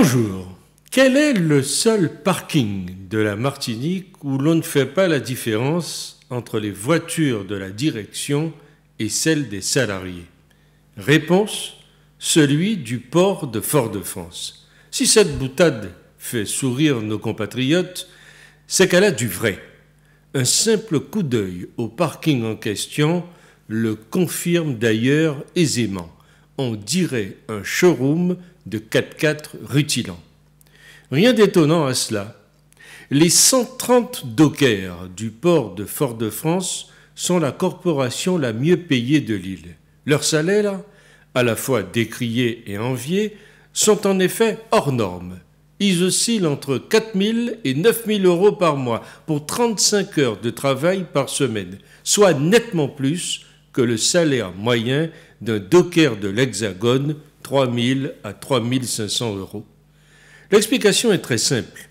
Bonjour. Quel est le seul parking de la Martinique où l'on ne fait pas la différence entre les voitures de la direction et celles des salariés? Réponse: celui du port de Fort-de-France. Si cette boutade fait sourire nos compatriotes, c'est qu'elle a du vrai. Un simple coup d'œil au parking en question le confirme d'ailleurs aisément. On dirait un showroom de 4x4 rutilant. Rien d'étonnant à cela. Les 130 dockers du port de Fort-de-France sont la corporation la mieux payée de l'île. Leurs salaires, à la fois décriés et enviés, sont en effet hors normes. Ils oscillent entre 4 000 et 9 000 euros par mois pour 35 heures de travail par semaine, soit nettement plus que le salaire moyen d'un docker de l'Hexagone, 3 000 à 3 500 euros. L'explication est très simple.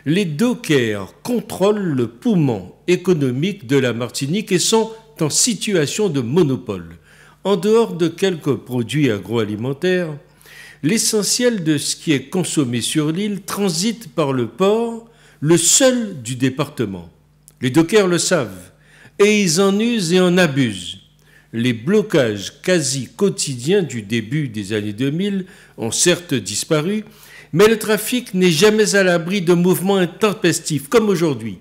Les dockers contrôlent le poumon économique de la Martinique et sont en situation de monopole. En dehors de quelques produits agroalimentaires, l'essentiel de ce qui est consommé sur l'île transite par le port, le seul du département. Les dockers le savent et ils en usent et en abusent. Les blocages quasi quotidiens du début des années 2000 ont certes disparu, mais le trafic n'est jamais à l'abri de mouvements intempestifs, comme aujourd'hui.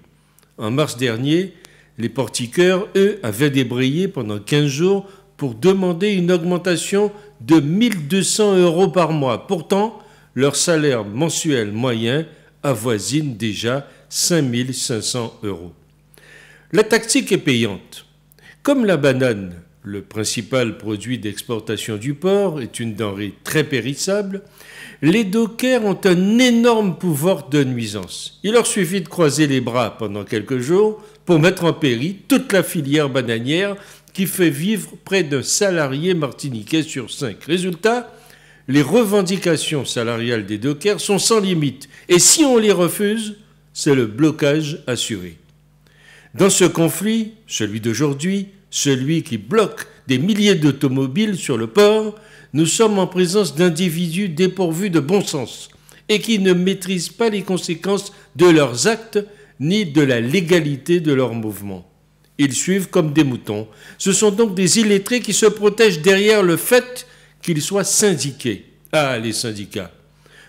En mars dernier, les portiqueurs, eux, avaient débrayé pendant 15 jours pour demander une augmentation de 1 200 euros par mois. Pourtant, leur salaire mensuel moyen avoisine déjà 5 500 euros. La tactique est payante. Comme la banane, le principal produit d'exportation du port, est une denrée très périssable, les dockers ont un énorme pouvoir de nuisance. Il leur suffit de croiser les bras pendant quelques jours pour mettre en péril toute la filière bananière qui fait vivre près d'un salarié martiniquais sur 5. Résultat, les revendications salariales des dockers sont sans limite. Et si on les refuse, c'est le blocage assuré. Dans ce conflit, celui d'aujourd'hui, celui qui bloque des milliers d'automobiles sur le port, nous sommes en présence d'individus dépourvus de bon sens et qui ne maîtrisent pas les conséquences de leurs actes ni de la légalité de leurs mouvements. Ils suivent comme des moutons. Ce sont donc des illettrés qui se protègent derrière le fait qu'ils soient syndiqués. Ah, les syndicats!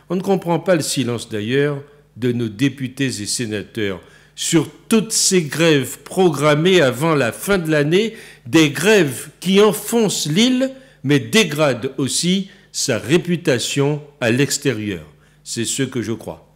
On ne comprend pas le silence d'ailleurs de nos députés et sénateurs sur toutes ces grèves programmées avant la fin de l'année, des grèves qui enfoncent l'île mais dégradent aussi sa réputation à l'extérieur. C'est ce que je crois.